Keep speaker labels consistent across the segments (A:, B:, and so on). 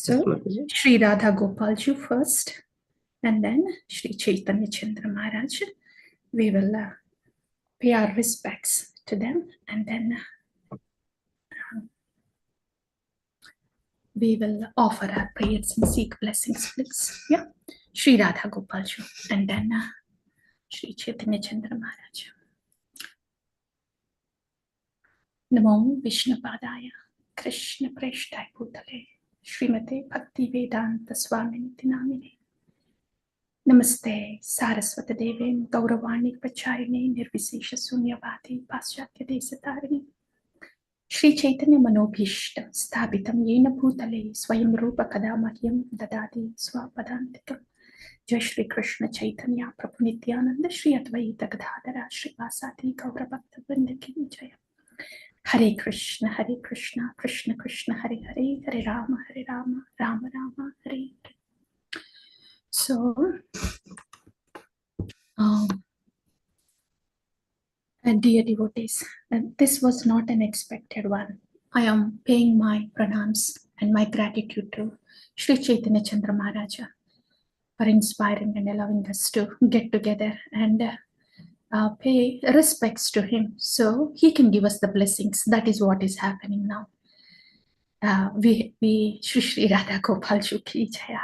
A: So, Sri Radha Gopalju first, and then Sri Chaitanya Chandra Maharaj. We will pay our respects to them, and then we will offer our prayers and seek blessings, please. Yeah, Sri Radha Gopalju, and then Sri Chaitanya Chandra Maharaj. Namo Vishnupadaya, Krishna Preshtai Bhutale, Srimate Bhakti Vedanta Swamini Namine. Namaste, Saraswata Devin, Gauravani Pachayane, Nirvisesha Sunyavati, Paschatya Desatarini. Sri Chaitanya Manobhishtam, Sthapitam Yena Bhutale, Swayam Rupa Kadamahyam, Dadadi, Swapadantikam. Jai Shri Krishna Chaitanya, Prabhu Nityananda, Shri Advaita Gadadhara, Shri Vasati, Gauravakta Vindaki Jaya. Hare Krishna, Krishna Krishna, Hare Hare, Hare Rama, Rama Rama, Hare Hare. So, dear devotees, this was not an expected one. I am paying my pranams and my gratitude to Sri Chaitanya Chandra Maharaja for inspiring and allowing us to get together and pay respects to him so he can give us the blessings. That is what is happening now. We Shri Radha Gopal Ji ki jaya.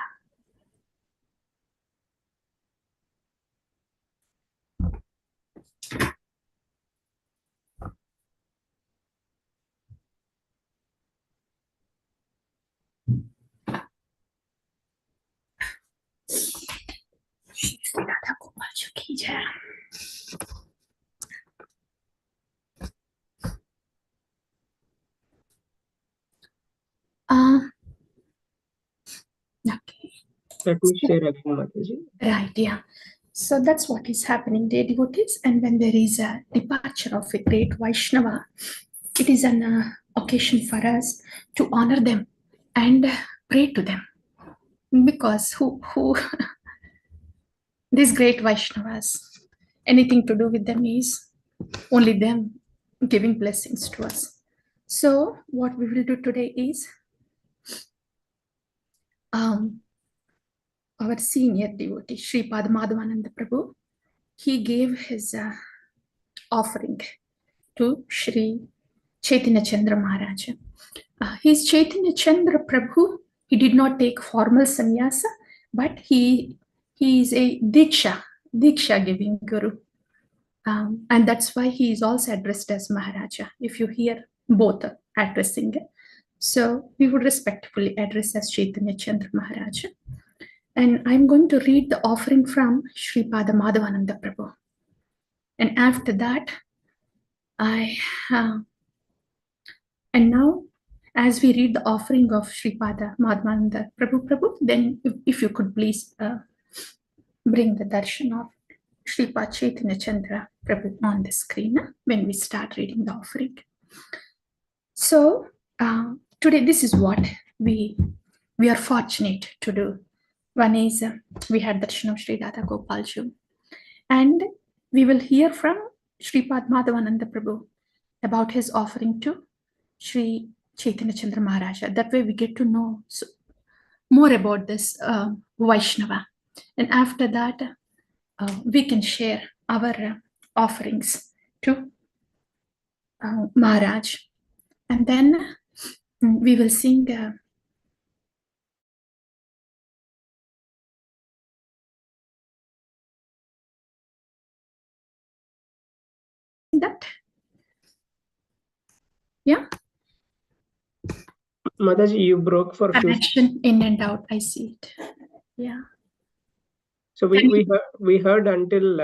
A: Shri Radha Gopal Ji ki jaya. Okay.
B: Let me share again, Mataji.
A: Right, yeah. So that's what is happening, dear devotees. And when there is a departure of a great Vaishnava, it is an occasion for us to honor them and pray to them. Because who these great Vaishnavas, anything to do with them is only them giving blessings to us. So what we will do today is our senior devotee, Sripada Madhavananda Prabhu, he gave his offering to Sri Chaitanya Chandra Maharaj. His Chaitanya Chandra Prabhu, he did not take formal sannyasa, but he is a Diksha giving Guru. And that's why he is also addressed as Maharaja, if you hear both addressing. So we would respectfully address as Chaitanya Chandra Maharaja. And I'm going to read the offering from Sripada Madhavananda Prabhu. And after that, and now, as we read the offering of Sripada Madhavananda Prabhu, then if you could please bring the darshan of Sripad Chaitanya Chandra Prabhu on the screen when we start reading the offering. So today, this is what we are fortunate to do. One is we had darshan of Sri Radha Gopalju, and we will hear from Sripad Madhavananda Prabhu about his offering to Sri Chaitanya Chandra Maharaja. That way we get to know more about this Vaishnava. And after that, we can share our offerings to Maharaj. And then we will sing that. Yeah.
B: Mataji, you broke for a few
A: connection in and out. I see it. Yeah.
B: So we heard until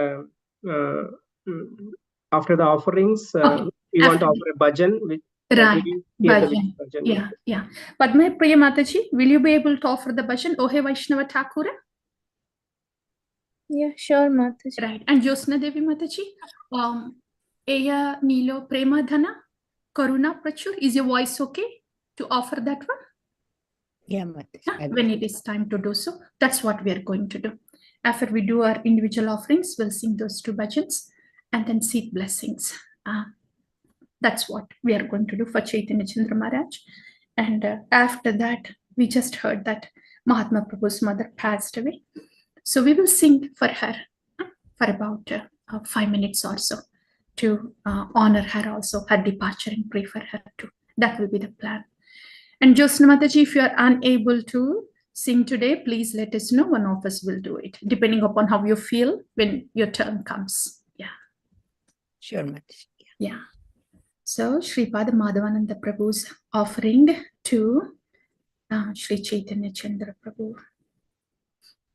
B: after the offerings, we want to offer a bhajan.
A: Right, bhajan. Yeah. Padma Priya Mataji, will you be able to offer the bhajan? Ohe Vaishnava Thakura?
C: Yeah, sure, Mataji.
A: Right. And Josna Devi Mataji, Eya Nilo Prema Dhana, Karuna Prachur, is your voice okay to offer that one?
C: Yeah, Mataji.
A: When it is time to do so, that's what we are going to do. After we do our individual offerings, we'll sing those two bhajans and then seek blessings. That's what we are going to do for Chaitanya Chandra Maharaj. And after that, We just heard that Mahatma Prabhu's mother passed away. So we will sing for her for about 5 minutes or so to honor her also, her departure, and pray for her too. That will be the plan. And Josna Mataji, if you are unable to sing today, please let us know. One of us will do it, depending upon how you feel when your turn comes. Yeah.
C: Sure, Mataji.
A: Yeah. So Sripada Madhavananda Prabhu's offering to Sri Chaitanya Chandra Prabhu.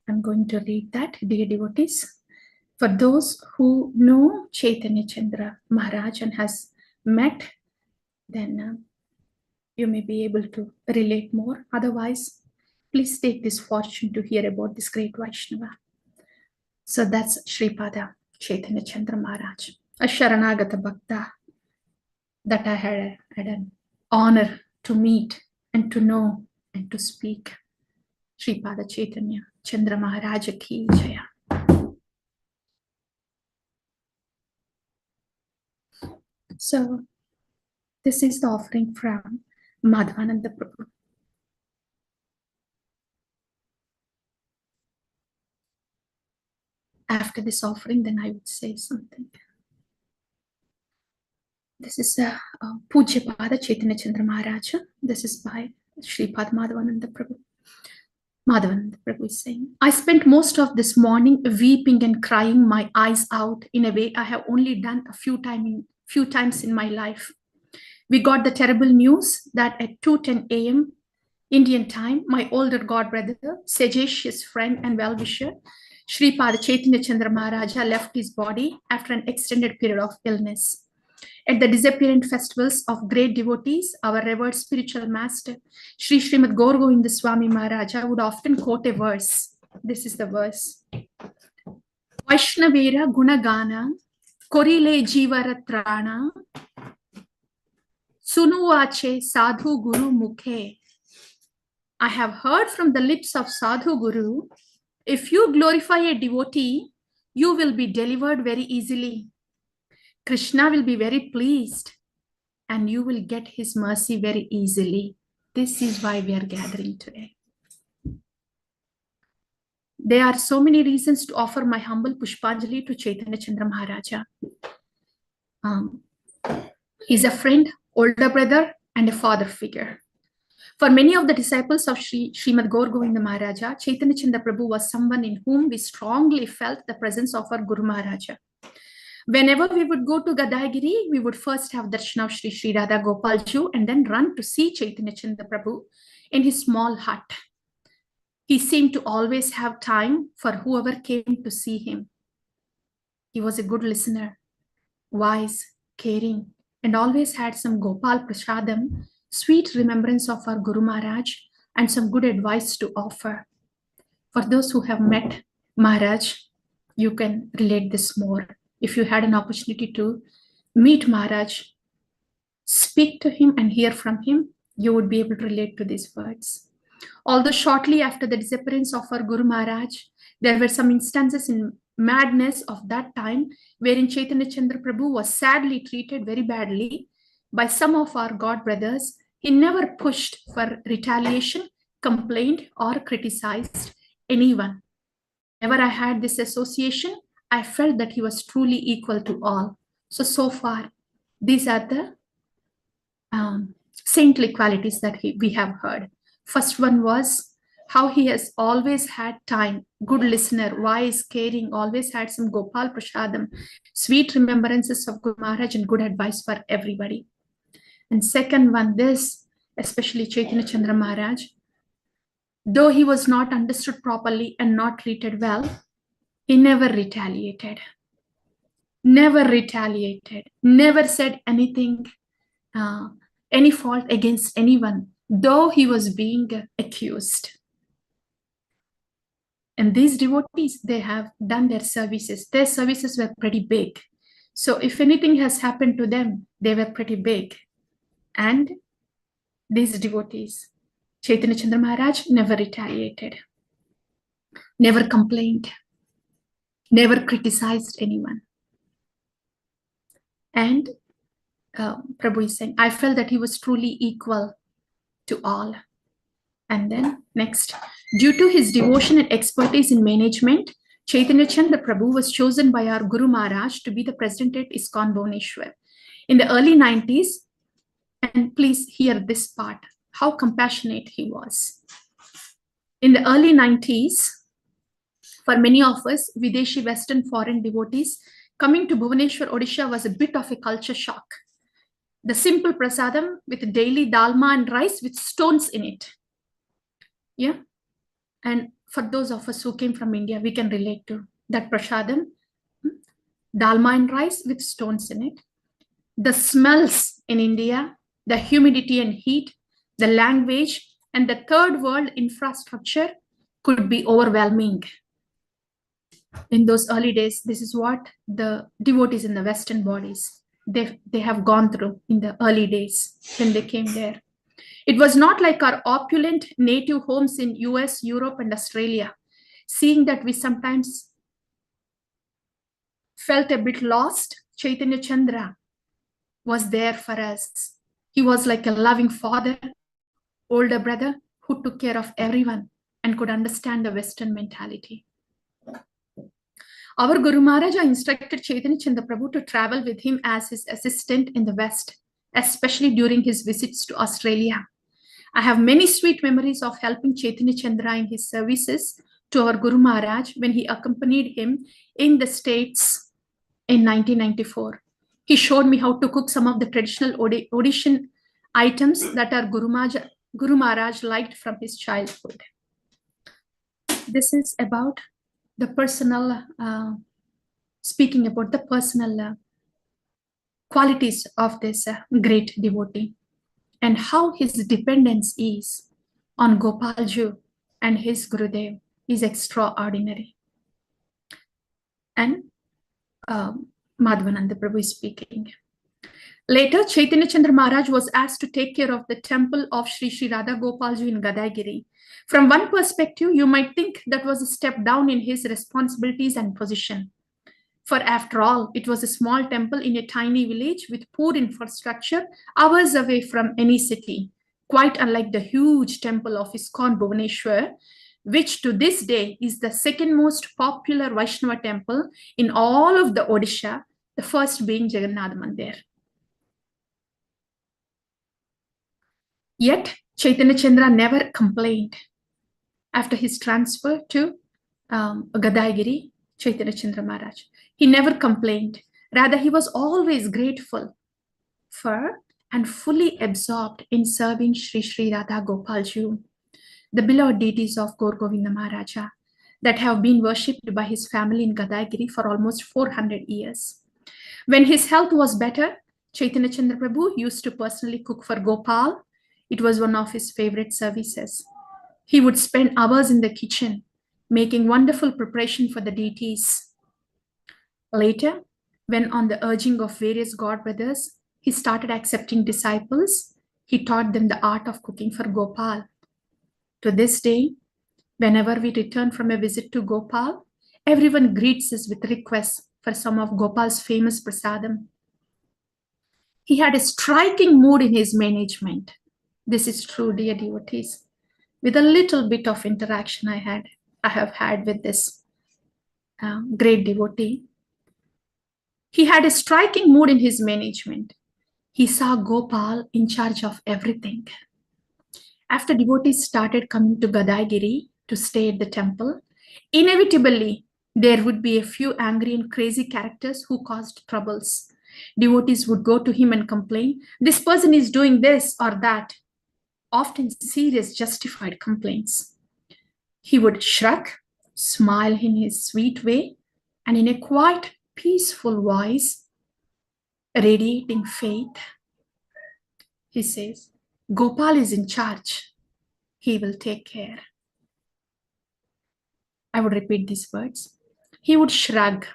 A: I'm going to read that, dear devotees. For those who know Chaitanya Chandra Maharaj and has met, then you may be able to relate more. Otherwise, please take this fortune to hear about this great Vaishnava. So that's Sripada Chaitanya Chandra Maharaj, a Sharanagata Bhakta that I had an honor to meet and to know and to speak. Sripada Chaitanya Chandra Maharaj ki jaya. So this is the offering from Madhavananda Prabhu. After this offering, then I would say something. This is Pujya Pada Chaitanya Chandra Maharaj. This is by Sripad Madhavananda Prabhu. Madhavananda Prabhu is saying, I spent most of this morning weeping and crying my eyes out in a way I have only done a few times in my life. We got the terrible news that at 2:10 a.m. Indian time, my older god brother, Sejesh, his friend and well-wisher, Sripada Chaitanya Chandra Maharaja left his body after an extended period of illness. At the disappearance festivals of great devotees, our revered spiritual master, Sri Srimad Gaur Govinda Swami Maharaja, would often quote a verse. This is the verse. Vaishnavera Gunagana, Korile Jivaratrana, Sunuvache Sadhu Guru Mukhe. I have heard from the lips of Sadhu Guru, if you glorify a devotee, you will be delivered very easily. Krishna will be very pleased and you will get his mercy very easily. This is why we are gathering today. There are so many reasons to offer my humble Pushpanjali to Chaitanya Chandra Maharaja. He's a friend, older brother, and a father figure. For many of the disciples of Srimad Gaur Govinda Maharaja, Chaitanya Chandra Prabhu was someone in whom we strongly felt the presence of our Guru Maharaja. Whenever we would go to Gadagiri, we would first have darshan of Sri Radha Gopalju and then run to see Chaitanya Chandra Prabhu in his small hut. He seemed to always have time for whoever came to see him. He was a good listener, wise, caring, and always had some Gopal Prasadam, sweet remembrance of our Guru Maharaj, and some good advice to offer. For those who have met Maharaj, you can relate this more. If you had an opportunity to meet Maharaj, speak to him and hear from him, you would be able to relate to these words. Although shortly after the disappearance of our Guru Maharaj, there were some instances in madness of that time wherein Chaitanya Chandra Prabhu was sadly treated very badly by some of our God brothers. He never pushed for retaliation, complained, or criticized anyone. Whenever I had this association, I felt that he was truly equal to all. So far, these are the saintly qualities that we have heard. First one was how he has always had time, good listener, wise, caring, always had some Gopal Prasadam, sweet remembrances of Guru Maharaj and good advice for everybody. And second one, this, especially Chaitanya Chandra Maharaj, though he was not understood properly and not treated well, he never retaliated, never said anything, any fault against anyone, though he was being accused. And these devotees, they have done their services. Their services were pretty big. So if anything has happened to them, they were pretty big. And these devotees, Chaitanya Chandra Maharaj never retaliated, never complained, never criticized anyone. And Prabhu is saying, I felt that he was truly equal to all. And then next, due to his devotion and expertise in management, Chaitanya Chandra Prabhu was chosen by our Guru Maharaj to be the president at ISKCON Bhubaneswar. In the early 90s, and please hear this part, how compassionate he was. In the early 90s, for many of us, Videshi Western foreign devotees, coming to Bhubaneswar, Odisha was a bit of a culture shock. The simple prasadam with daily dalma and rice with stones in it. Yeah. And for those of us who came from India, we can relate to that prasadam, dalma and rice with stones in it. The smells in India, the humidity and heat, the language, and the third world infrastructure could be overwhelming. In those early days, this is what the devotees in the Western bodies, they have gone through in the early days when they came there. It was not like our opulent native homes in US, Europe, and Australia, seeing that we sometimes felt a bit lost. Chaitanya Chandra was there for us. He was like a loving father, older brother who took care of everyone and could understand the Western mentality. Our Guru Maharaja instructed Chaitanya Chandra Prabhu to travel with him as his assistant in the West, especially during his visits to Australia. I have many sweet memories of helping Chaitanya Chandra in his services to our Guru Maharaj when he accompanied him in the States in 1994. He showed me how to cook some of the traditional Odishan items that our Guru Maharaj liked from his childhood. This is about the personal, speaking about the personal qualities of this great devotee and how his dependence is on Gopalju and his Gurudev is extraordinary. And Madhvananda Prabhu is speaking. Later, Chaitanya Chandra Maharaj was asked to take care of the temple of Sri Sri Radha Gopalji in Gadaigiri. From one perspective, you might think that was a step down in his responsibilities and position. For after all, it was a small temple in a tiny village with poor infrastructure, hours away from any city, quite unlike the huge temple of ISKCON Bhubaneswar, which to this day is the second most popular Vaishnava temple in all of the Odisha, the first being Jagannath Mandir. Yet, Chaitanya Chandra never complained. After his transfer to Gadaigiri, Chaitanya Chandra Maharaj, he never complained. Rather, he was always grateful for and fully absorbed in serving Sri Sri Radha Gopalji, the beloved deities of Gaur Govinda Maharaja that have been worshipped by his family in Gadaigiri for almost 400 years. When his health was better, Chaitanya Chandra Prabhu used to personally cook for Gopal. It was one of his favorite services. He would spend hours in the kitchen, making wonderful preparation for the deities. Later, when on the urging of various god brothers, he started accepting disciples, he taught them the art of cooking for Gopal. To this day, whenever we return from a visit to Gopal, everyone greets us with requests for some of Gopal's famous prasadam. He had a striking mood in his management. This is true, dear devotees. With a little bit of interaction I have had with this great devotee, he had a striking mood in his management. He saw Gopal in charge of everything. After devotees started coming to Gadaigiri to stay at the temple, inevitably there would be a few angry and crazy characters who caused troubles. Devotees would go to him and complain, "This person is doing this or that," often serious, justified complaints. He would shrug, smile in his sweet way, and in a quiet, peaceful voice, radiating faith, he says, "Gopal is in charge. He will take care." I would repeat these words. He would shrug,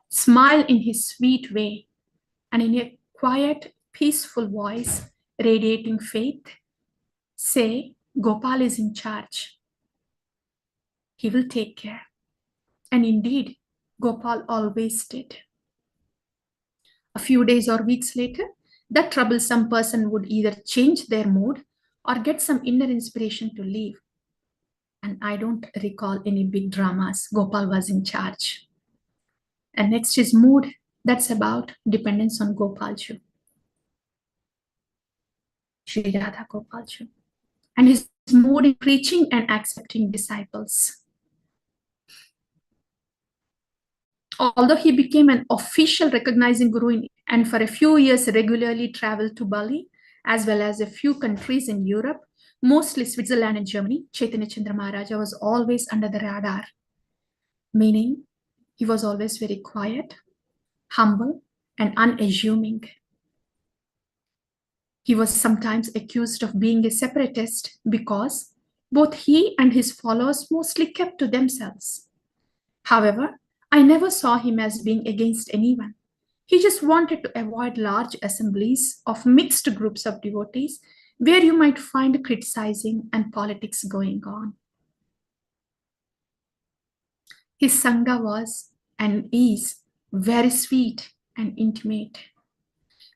A: smile in his sweet way, and in a quiet, peaceful voice, radiating faith, say, "Gopal is in charge. He will take care." And indeed, Gopal always did. A few days or weeks later, that troublesome person would either change their mood or get some inner inspiration to leave. And I don't recall any big dramas. Gopal was in charge. And next is mood. That's about dependence on Gopalju, Sri Radha Gopalju. And his mood in preaching and accepting disciples. Although he became an official recognizing guru and for a few years regularly traveled to Bali, as well as a few countries in Europe, mostly Switzerland and Germany, Chaitanya Chandra Maharaja was always under the radar, meaning he was always very quiet, humble, and unassuming. He was sometimes accused of being a separatist because both he and his followers mostly kept to themselves. However, I never saw him as being against anyone. He just wanted to avoid large assemblies of mixed groups of devotees where you might find criticizing and politics going on. His Sangha was and is very sweet and intimate.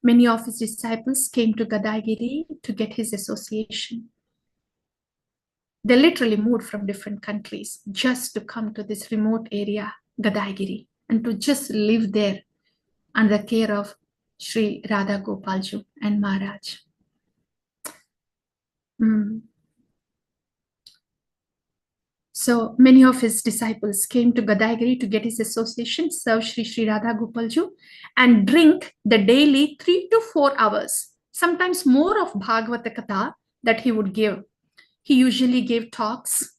A: Many of his disciples came to Gadaigiri to get his association. They literally moved from different countries just to come to this remote area, Gadaigiri, and to just live there under the care of Sri Radha Gopalju and Maharaj. So many of his disciples came to Gadaigiri to get his association, serve Sri Radha Gopalju, and drink the daily 3 to 4 hours, sometimes more of Bhagavata Katha that he would give. He usually gave talks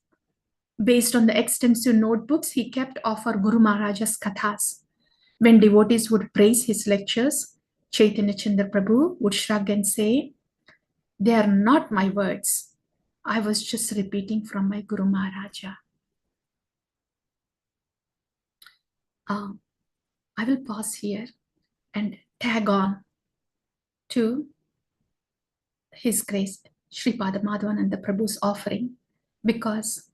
A: based on the extensive notebooks he kept of our Guru Maharaja's Kathas. When devotees would praise his lectures, Chaitanya Chandra Prabhu would shrug and say, "They are not my words. I was just repeating from my Guru Maharaja." I will pause here and tag on to His Grace Sripada Madhavananda Prabhu's offering, because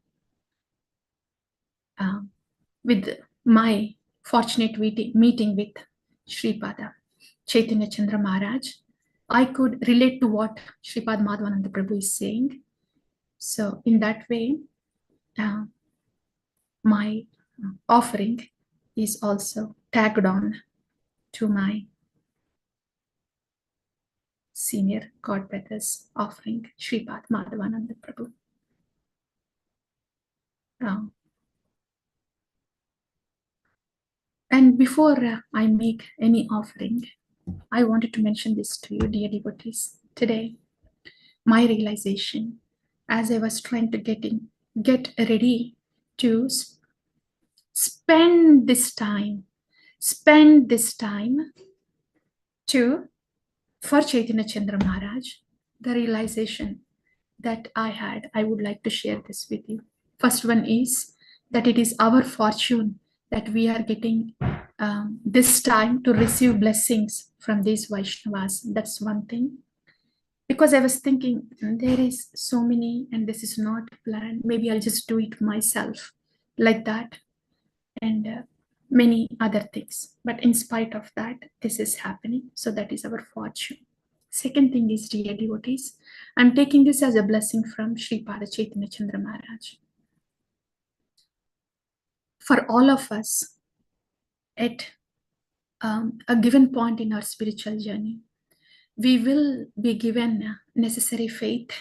A: with my fortunate meeting with Sripada Chaitanya Chandra Maharaj, I could relate to what Sripada Madhavananda Prabhu is saying. So in that way, my offering is also tagged on to my senior godbrother's offering, Sripada Madhavananda Prabhu. And before I make any offering, I wanted to mention this to you, dear devotees. Today, my realization, as I was trying to get ready to spend this time for Chaitanya Chandra Maharaj, the realization that I had, I would like to share this with you. First one is that it is our fortune that we are getting this time to receive blessings from these Vaishnavas. That's one thing. Because I was thinking, there is so many and this is not planned. Maybe I'll just do it myself, like that, and many other things. But in spite of that, this is happening. So that is our fortune. Second thing is, dear devotees, I'm taking this as a blessing from Sripada Chaitanya Chandra Maharaj. For all of us, at a given point in our spiritual journey, we will be given necessary faith,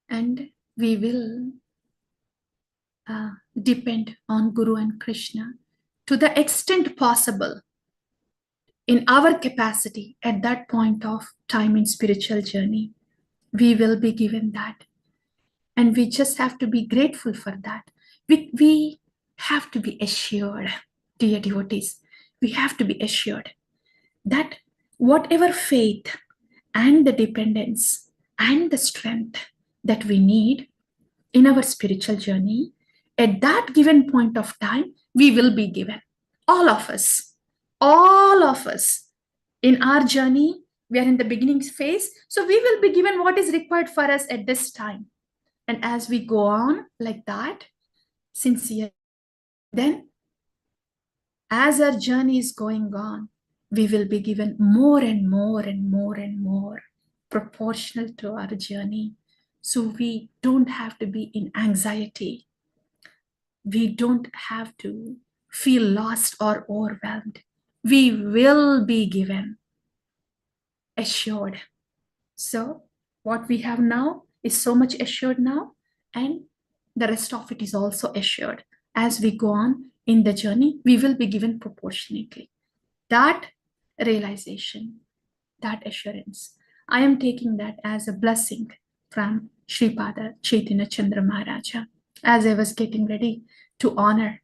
A: and we will depend on Guru and Krishna to the extent possible in our capacity at that point of time in spiritual journey. We will be given that. And we just have to be grateful for that. We have to be assured, dear devotees, we have to be assured that whatever faith and the dependence and the strength that we need in our spiritual journey, at that given point of time, we will be given. All of us in our journey, we are in the beginning phase, so we will be given what is required for us at this time. And as we go on like that, sincere, then as our journey is going on, we will be given more and more and more and more. proportional to our journey. So we don't have to be in anxiety. We don't have to feel lost or overwhelmed. We will be given, assured. So what we have now is so much assured now, and the rest of it is also assured. As we go on in the journey, we will be given proportionately. That realization, that assurance, I am taking that as a blessing from Sripada Chaitanya Chandra Maharaja. As I was getting ready to honor,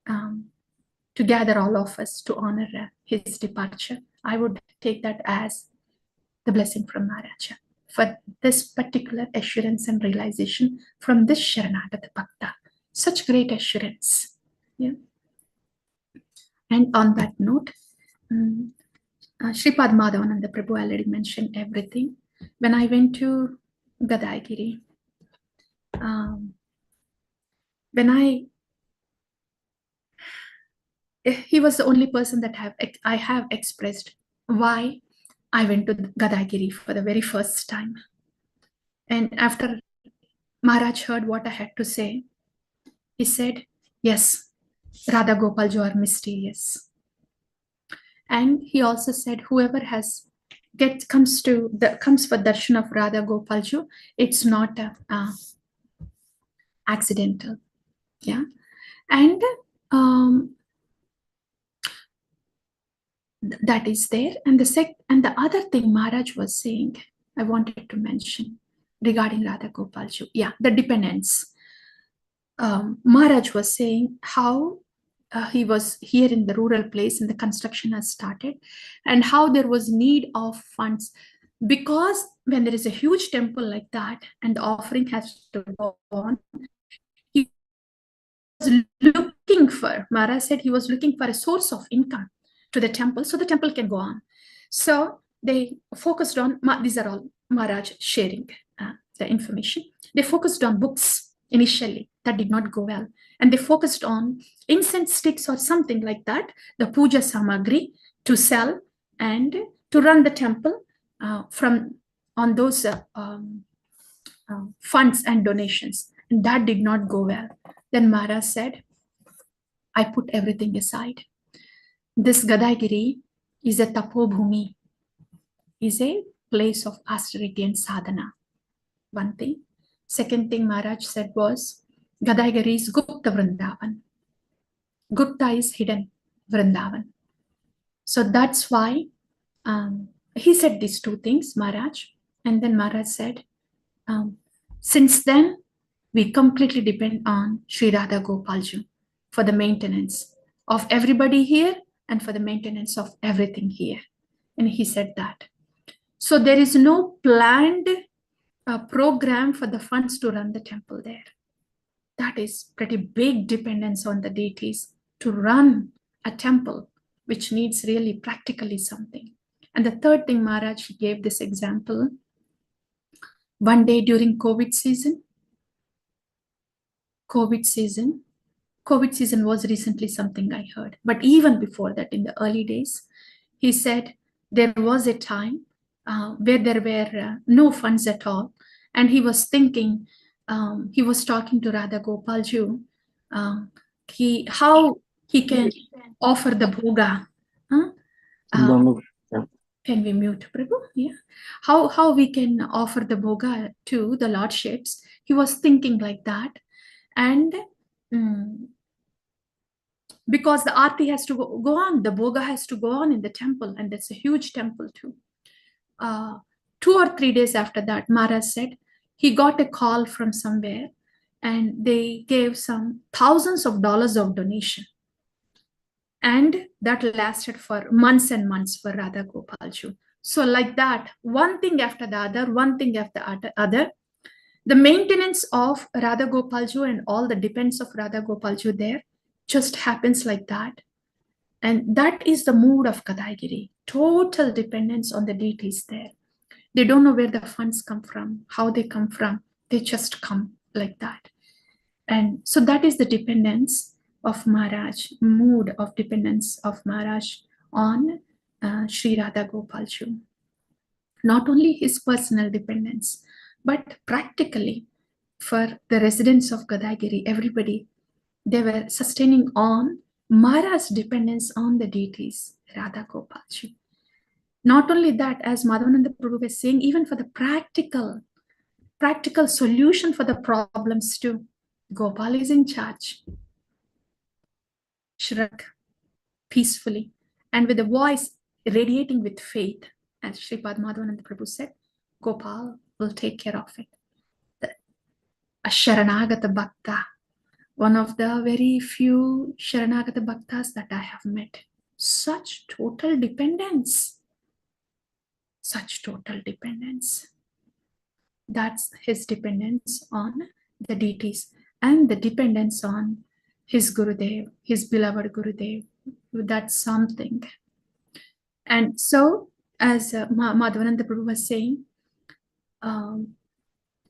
A: to gather all of us to honor his departure, I would take that as the blessing from Maharaja for this particular assurance and realization from this Sharanagata Bhakta. Such great assurance. Yeah. And on that note, Sripad Madhavananda Prabhu already mentioned everything. When I went to Gadaigiri, he was the only person that I have expressed why I went to Gadaigiri for the very first time. And after Maharaj heard what I had to say, he said, yes, Radha Gopalji are mysterious. And he also said, whoever comes for darshan of Radha Gopalji, it's not accidental. Yeah. And that is there. And the other thing Maharaj was saying, I wanted to mention regarding Radha Gopalji. Yeah, the dependence. Maharaj was saying how he was here in the rural place and the construction has started, and how there was need of funds, because when there is a huge temple like that and the offering has to go on, he was Maharaj said he was looking for a source of income to the temple so the temple can go on. So they focused on, these are all Maharaj sharing the information. They focused on books initially. That did not go well. And they focused on incense sticks or something like that, the puja samagri to sell and to run the temple on those funds and donations. And that did not go well. Then Maharaj said, I put everything aside. This Gadaigiri is a tapobhumi, is a place of austerity and sadhana. One thing. Second thing Maharaj said was, Gadaigiri is Gupta Vrindavan. Gupta is hidden Vrindavan. So that's why he said these two things, Maharaj. And then Maharaj said, since then, we completely depend on Sri Radha Gopalji for the maintenance of everybody here and for the maintenance of everything here. And he said that. So there is no planned program for the funds to run the temple there. That is pretty big dependence on the deities to run a temple, which needs really practically something. And the third thing, Maharaj gave this example. One day during COVID season was recently something I heard. But even before that, in the early days, he said there was a time where there were no funds at all. And he was thinking, he was talking to Radha Gopalji, how he can offer the bhoga. Can we mute, Prabhu? Yeah. How we can offer the bhoga to the lordships. He was thinking like that. And because the aarti has to go on, the bhoga has to go on in the temple, and that's a huge temple too. 2 or 3 days after that, Maharaj said he got a call from somewhere and they gave some thousands of dollars of donation. And that lasted for months and months for Radha Gopalji. So like that, one thing after the other, one thing after the other, the maintenance of Radha Gopalji and all the depends of Radha Gopalji there just happens like that. And that is the mood of Gadaigiri. Total dependence on the deities there. They don't know where the funds come from, how they come from. They just come like that. And so that is the dependence of Maharaj, mood of dependence of Maharaj on Sri Radha Gopalji. not only his personal dependence, but practically for the residents of Gadagiri, everybody, they were sustaining on Mara's dependence on the deities, Radha Gopalji. Not only that, as Madhavananda Prabhu was saying, even for the practical solution for the problems too, Gopal is in charge. Shrug peacefully and with a voice radiating with faith, as Sripad Madhavananda Prabhu said, Gopal will take care of it. A Sharanagata Bhakta, one of the very few Sharanagata Bhaktas that I have met. Such total dependence. Such total dependence. That's his dependence on the deities and the dependence on his Gurudev, his beloved Gurudev. That's something. And so, as Madhavananda Prabhu was saying,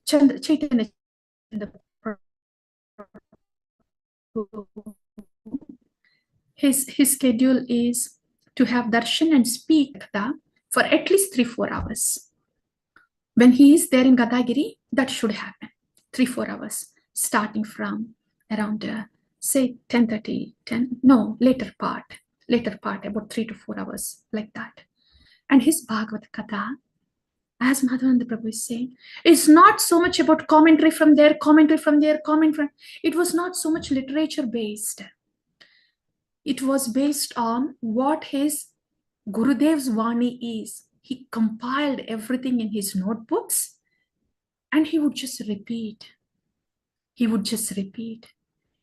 A: Chaitanya his schedule is to have darshan and speak for at least 3-4 hours. When he is there in Gadagiri, that should happen 3-4 hours, starting from around say 10:30, later part, about 3 to 4 hours, like that. And his Bhagavad Katha, as Madhavananda Prabhu is saying, is not so much about commentary from there, it was not so much literature based. It was based on what his Gurudev's Vani is. He compiled everything in his notebooks and he would just repeat.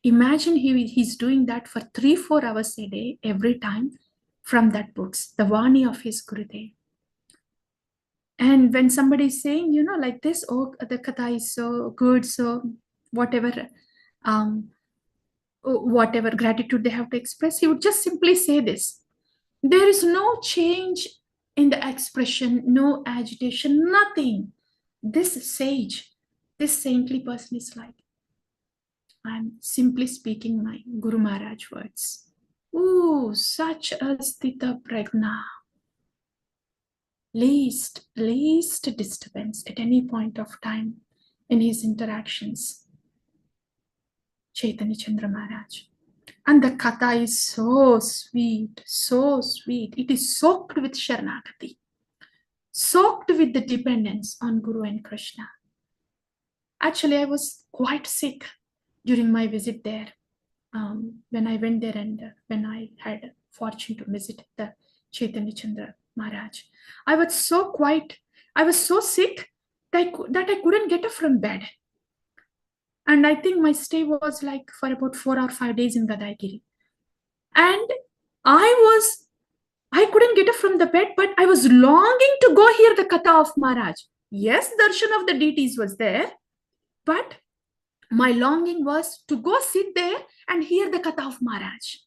A: Imagine he's doing that for 3-4 hours a day, every time, from that books, the Vani of his Gurudev. And when somebody is saying, like this, oh, the Katha is so good, so whatever gratitude they have to express, he would just simply say this. There is no change in the expression, no agitation, nothing. This sage, this saintly person is like, I'm simply speaking my Guru Maharaj words. Ooh, such a sthita prajna. Least disturbance at any point of time in his interactions. Chaitanya Chandra Maharaj. And the katha is so sweet, so sweet. It is soaked with Sharanagati, soaked with the dependence on Guru and Krishna. Actually, I was quite sick during my visit there. When I went there and when I had fortune to visit the Chaitanya Chandra Maharaj, I was so sick that I couldn't get up from bed. And I think my stay was like for about 4 or 5 days in Gadagiri. And I couldn't get up from the bed, but I was longing to go hear the Katha of Maharaj. Yes, darshan of the deities was there, but my longing was to go sit there and hear the Katha of Maharaj.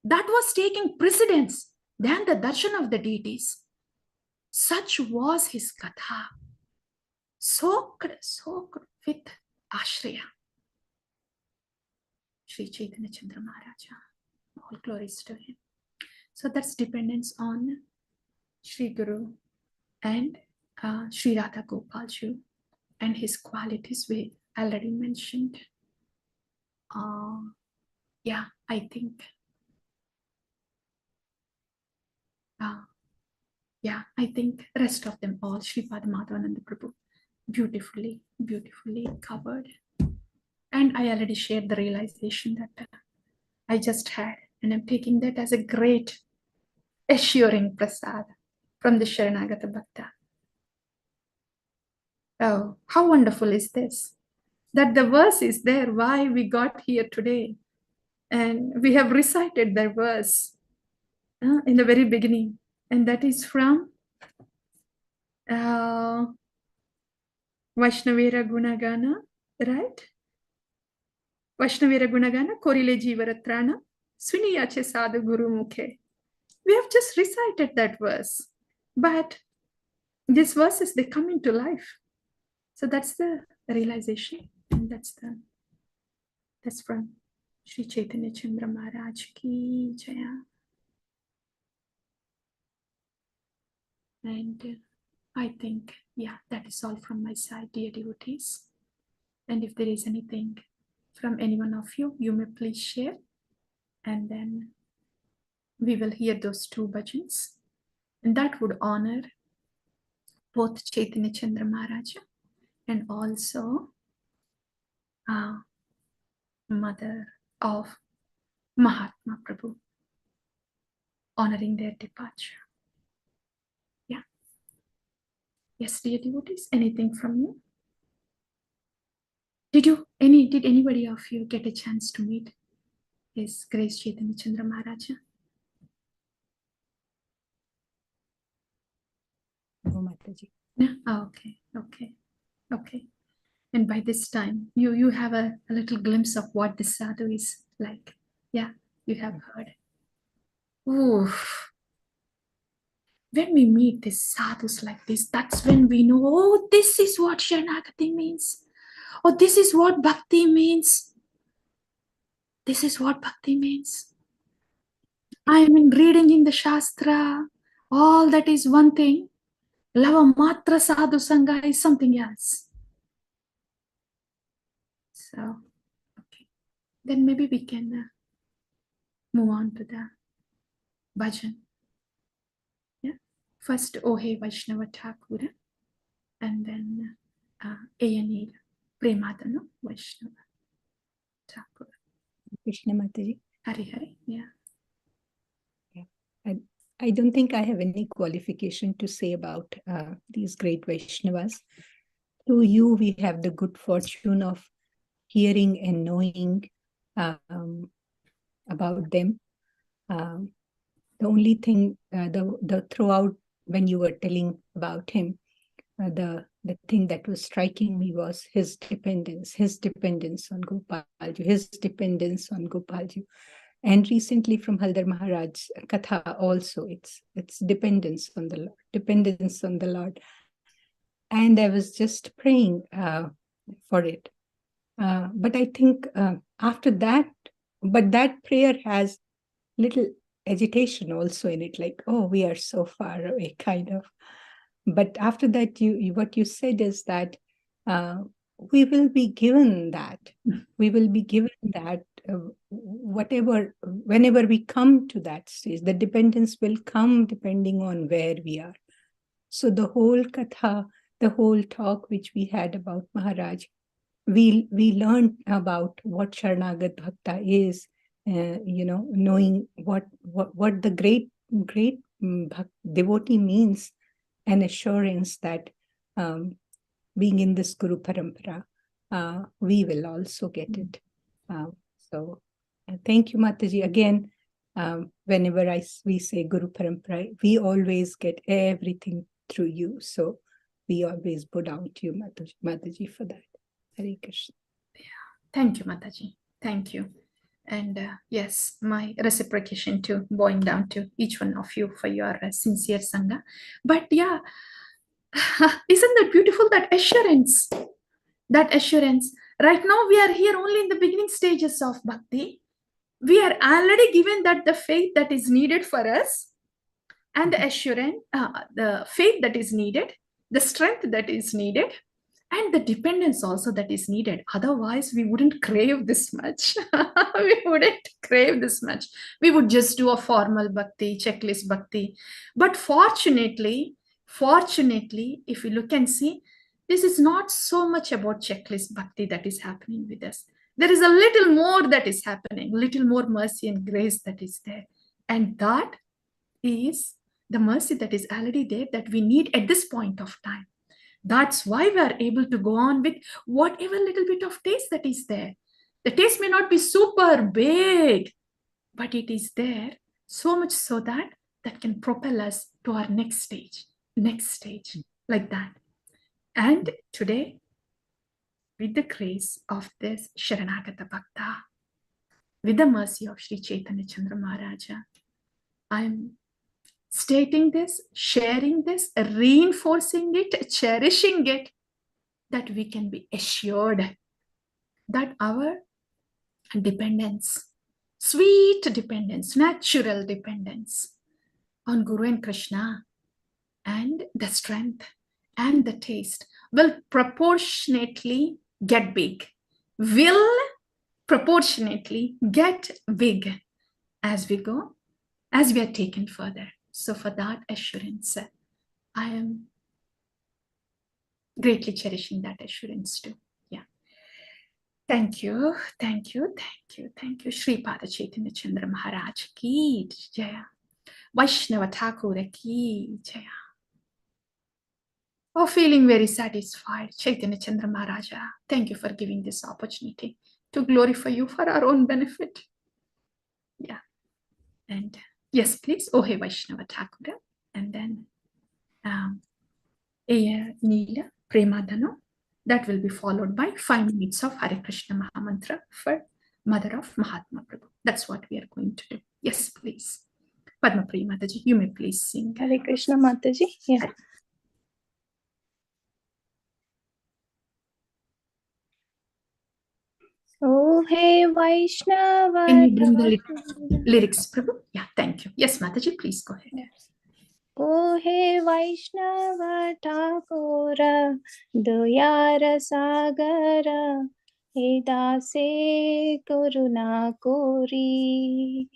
A: That was taking precedence than the darshan of the deities. Such was his Katha. Soaked with Ashraya. Sri Chaitanya Chandra Maharaj. All glories to him. So that's dependence on Sri Guru and Sri Radha Gopalji and his qualities we already mentioned. I think rest of them all, Sripada Madhavananda Prabhu, beautifully covered. And I already shared the realization that I just had, and I'm taking that as a great assuring prasad from the Sharanagata Bhakta. Oh, how wonderful is this? That the verse is there, why we got here today. And we have recited that verse in the very beginning. And that is from Vaishnavira Gunagana, right? Vaishnavira Gunagana, Korile Jivaratrana, Swiniyache Sadhu Guru Mukhe. We have just recited that verse. But these verses, they come into life. So that's the realization. And that's from Sri Chaitanya Chandra Maharaj ki Jaya. And I think, yeah, that is all from my side, dear devotees. And if there is anything from any one of you, you may please share. And then we will hear those two bhajans. And that would honor both Chaitanya Chandra Maharaj and also mother of Mahatma Prabhu, honoring their departure. Yeah. Yes, dear devotees, anything from you? Did anybody of you get a chance to meet His Grace Chaitanya Chandra Maharaj?
C: No, Mataji.
A: Yeah. Oh, okay. And by this time, you have a little glimpse of what this sadhu is like. Yeah, you have heard. Oof. When we meet these sadhus like this, that's when we know, oh, this is what Sharanagati means. Oh, this is what bhakti means. This is what bhakti means. I mean, reading in the Shastra, all that is one thing. Lava Matra Sadhu Sangha is something else. So, okay. Then maybe we can move on to the bhajan. Yeah. First, Ohe Vaishnava Thakura, and then Ayanil Premadana Vaishnava Thakura.
C: Krishna Mataji.
A: Hari Hari, yeah.
C: I don't think I have any qualification to say about these great Vaishnavas. Through you, we have the good fortune of hearing and knowing about them. The only thing, the throughout when you were telling about him, the thing that was striking me was his dependence on Gopalji, his dependence on Gopalji. And recently from Haldar Maharaj's Katha also, it's dependence on the Lord. And I was just praying for it. But I think after that, but that prayer has little agitation also in it, like, oh, we are so far away, kind of. But after that, what you said is that we will be given that. We will be given that whenever we come to that stage, the dependence will come depending on where we are. So the whole katha, the whole talk which we had about Maharaj, we learned about what Sharanagat Bhakta is, knowing what the great devotee means, an assurance that being in this Guru Parampara, we will also get it. So thank you, Mataji. Again, whenever we say Guru Parampara, we always get everything through you. So we always bow down to you, Mataji, for that. Hare Krishna.
A: Yeah. Thank you, Mataji. Thank you. And yes, my reciprocation to bowing down to each one of you for your sincere Sangha. But yeah, isn't that beautiful, that assurance? That assurance. Right now, we are here only in the beginning stages of bhakti. We are already given that the faith that is needed for us, and the assurance, the faith that is needed, the strength that is needed, and the dependence also that is needed. Otherwise, we wouldn't crave this much. We wouldn't crave this much. We would just do a formal bhakti, checklist bhakti. But fortunately, if you look and see, this is not so much about checklist bhakti that is happening with us. There is a little more that is happening, little more mercy and grace that is there. And that is the mercy that is already there that we need at this point of time. That's why we are able to go on with whatever little bit of taste that is there. The taste may not be super big, but it is there so much so that can propel us to our next stage, like that. And today, with the grace of this Sharanagata Bhakta, with the mercy of Sri Chaitanya Chandra Maharaja, I'm stating this, sharing this, reinforcing it, cherishing it, that we can be assured that our dependence, sweet dependence, natural dependence on Guru and Krishna, and the strength and the taste will proportionately get big, will proportionately get big as we go, as we are taken further. So for that assurance, I am greatly cherishing that assurance too. Yeah. Thank you, thank you, thank you, thank you. Sripada Chaitanya Chandra Maharaj ki jaya. Vaishnava Thakur ki jaya. Oh, feeling very satisfied, Chaitanya Chandra Maharaja. Thank you for giving this opportunity to glorify you for our own benefit. Yeah. And yes, please. Oh, hey, Vaishnava Thakur. And then Neela Premadano. That will be followed by 5 minutes of Hare Krishna Mahamantra for Mother of Mahatma Prabhu. That's what we are going to do. Yes, please. Padma Priya Mataji, you may please sing.
D: Hare Krishna Mataji. Yeah. Oh, hey Vaishnava.
A: Can you bring the lyrics, Prabhu? Yeah, thank you. Yes, Mataji, please go ahead.
D: Yes. Oh, hey Vaishnava Thakura, Dayara Sagara, He Dase Karuna Kori.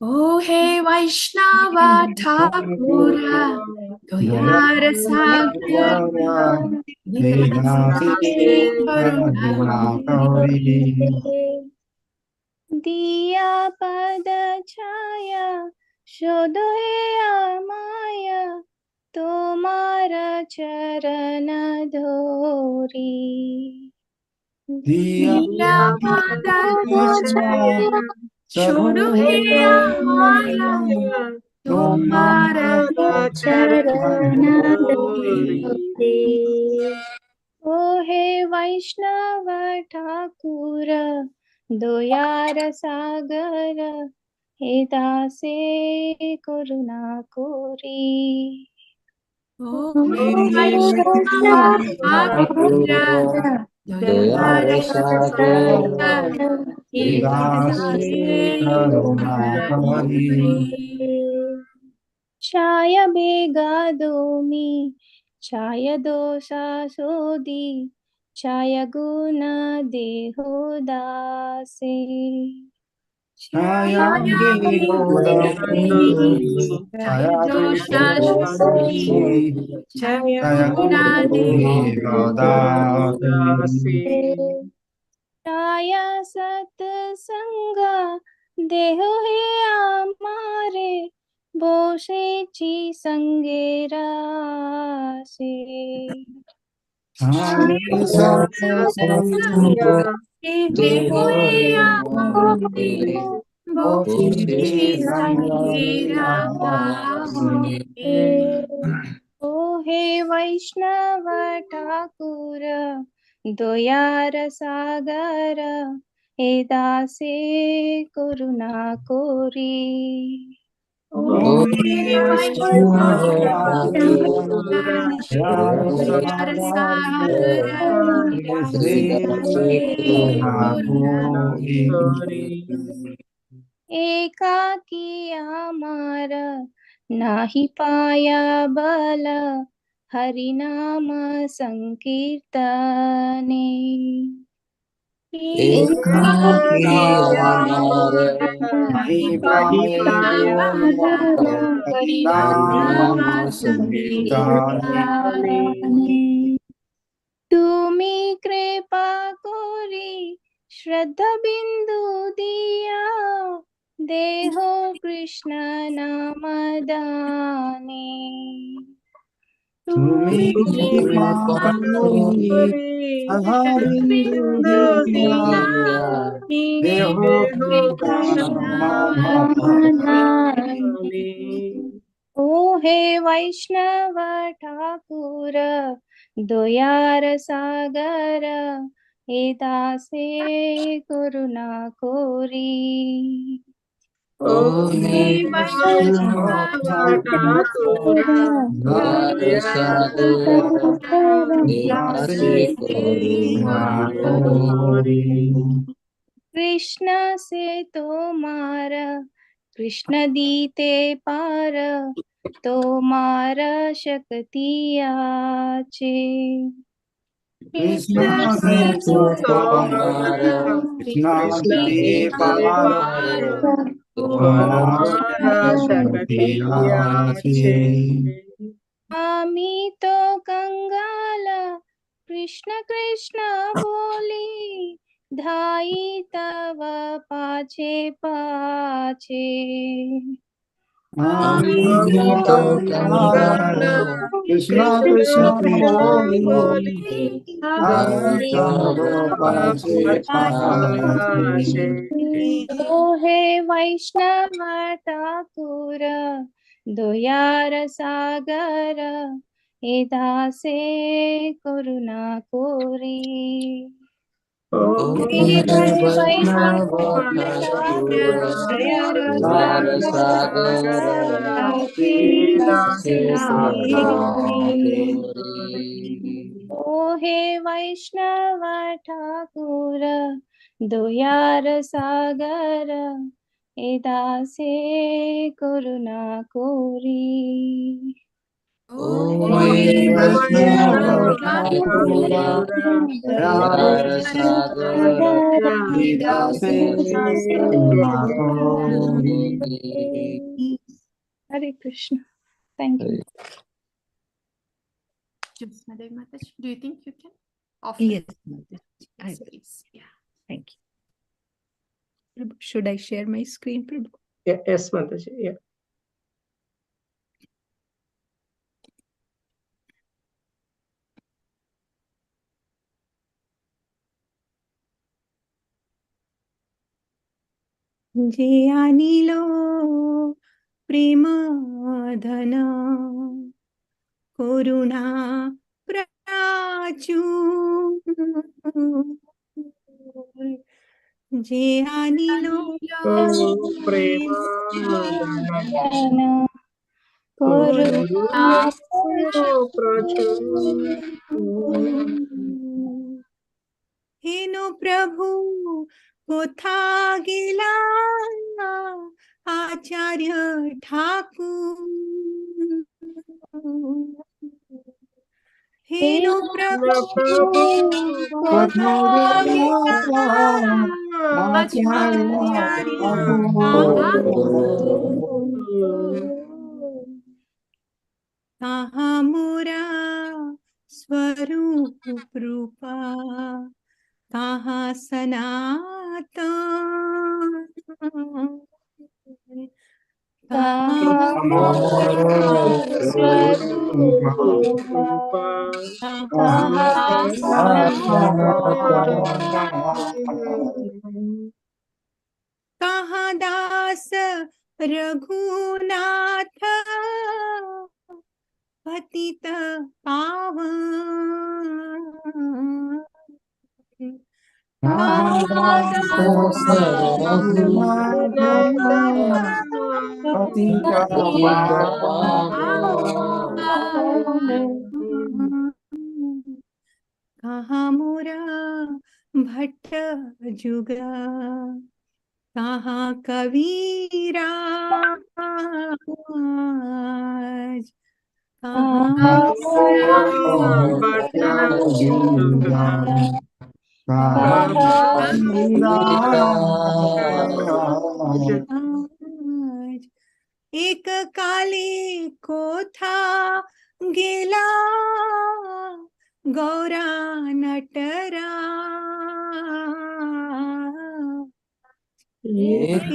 A: Oh, hey Vaishnava Thakura, Dayara Sagara, He Dase Karuna Kori.
D: Diya pada chaya, shodho he amaya, tomara charana dhori.
A: Diya pada chaya, shodho he amaya, tomara charana dhori.
D: Oh, hey Vaishnava Thakura, Dayara Sagara, He Dase Karuna Kori.
A: Oh, hey Vaishnava Thakura, Dayara Sagara, He Dase Karuna Kori.
D: Chaya Bega Domi, Chaya Dosa Sodi, Chaya Guna Deho Dase.
A: Chaya dosha sodi, chaya guna
D: Chaya Satsanga, Deho He Amare, Bose Chi Sangera Se. Oh, hey Vaishnava Thakura, Dayara Sagara, He Dase Karuna Kori.
A: Oh,
D: एकाकी आमारा नाही पाया बल हरिनाम संकीर्तने तुमी कृपा कोरी श्रद्धा बिंदु दिया देहो कृष्ण नाम दाने
E: तुमी कृपा करी देहो
D: ओ हे वैष्णव ठाकुर दयार सागर हे दासे करुणा कोरी
E: ओ हे
D: कृष्ण से तो मार कृष्ण दीते पार तोमार शक्ति आचे।
E: कृष्ण
D: कृष्ण
E: है तो
B: तुम्हारा
E: पार, कृष्ण
B: कृष्ण
E: के
B: के
E: पार,
B: पार
E: तुम्हारा
B: तुम्हारा शक्ति
E: शक्ति
B: आछे।
D: आमी तो कंगाल कृष्ण कृष्ण बोली, धाई तव पाछे पाछे।
E: आमी तो
B: तो
E: कंगाल,
B: कंगाल
E: कृष्ण
B: कृष्ण
E: कृष्ण
B: कृष्ण
E: बोली,
B: बोली
E: आई
B: धाई
E: तब
B: तव
E: पाछे
B: पाछे।
E: पाछे।
D: ओ हे वैष्णव ठाकुर, दयार सागर, हे दासे करुणा कोरी।
B: ओ
E: वैष्णव ठाकुर,
B: ठाकुर
E: द्वार
B: दयार
E: सागर,
B: सागर हे
E: दासे
B: दासी
E: करुणा
B: करुणाकोरी।
D: ओ हे वैष्णव ठाकुर, दयार सागर, हे दासे करुणा कोरी।
E: ओ वैष्णव
B: वैष्णव
E: ठाकुर,
B: ठाकुर
E: द्वार सागर, दासे करुणा
D: Hare Krishna. Thank you.
A: Jyotsna Mataji, do you think you can offer?
C: Yes, Mother.
A: Yes, please. Yeah.
C: Thank you. Prabhu, should I share my screen, Prabhu?
B: Yes, Mataji. Yeah.
C: जे आनिलो प्रेम धन करुणा प्राचु, जे आनिलो
B: ओ प्रेमानन
C: करुणा
B: करुणा प्रचुर।
C: हेनो प्रभु कोथा गेला आचार्य ठाकुर, हेनो प्रभु
B: प्रभु
C: कोथा गेला
E: आचार्य
C: आचार्य
E: ठाकुर,
C: ठाकुर। कहाँ मोरा स्वरूप रूपा, कहाँ सनातन, कहाँ
D: स्वरूप
B: रूपा
C: कहाँ कहाँ दास रघुनाथ पतित पावन, कहाँ दास
B: रघुनाथ
E: पतित
C: पावन, कहाँ मोरा भट्ट जुगा, कहाँ कबीरा, कहाँ
B: भट्ट जुगा
C: एक काली को था गेला गौरा नटरा,
E: एक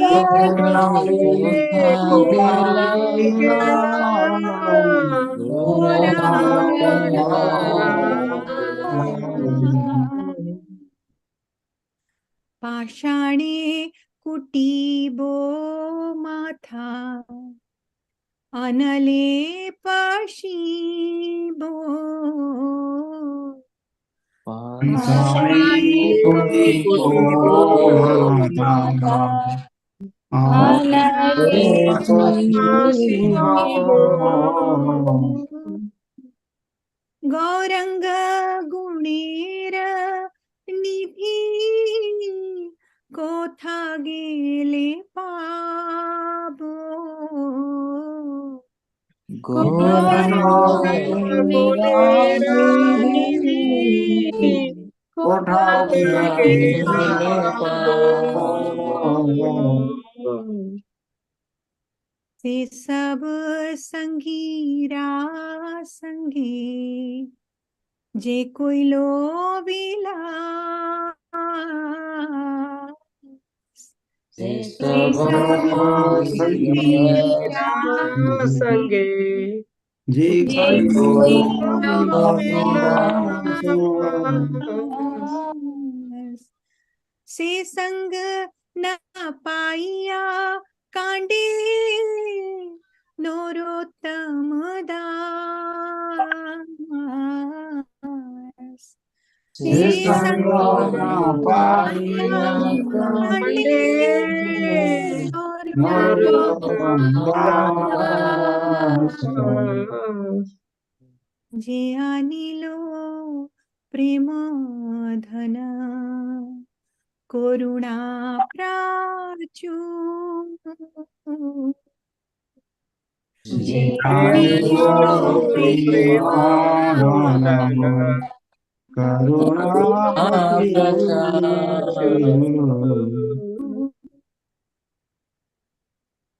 C: पाषाणे कुटीबो माथा, अनले पशीबो, गौरंग गुणेर निभी, कोथा गेले पाबो,
B: बोले रानी
E: कोठा पिया
B: के
E: मेरे
C: से सब संगीरा संगी जे कोई लोबिला
E: से
C: से
E: सब
C: सब संगीरा
B: संगे
E: जी
C: जे
E: कोई
C: कोई से संग न पाइया कांडे नरोत्तम दास से संग न पाइया कांडे नरोत्तम दास जे आनिलो प्रेम धन करुणा प्राचु जे आनिलो प्रेम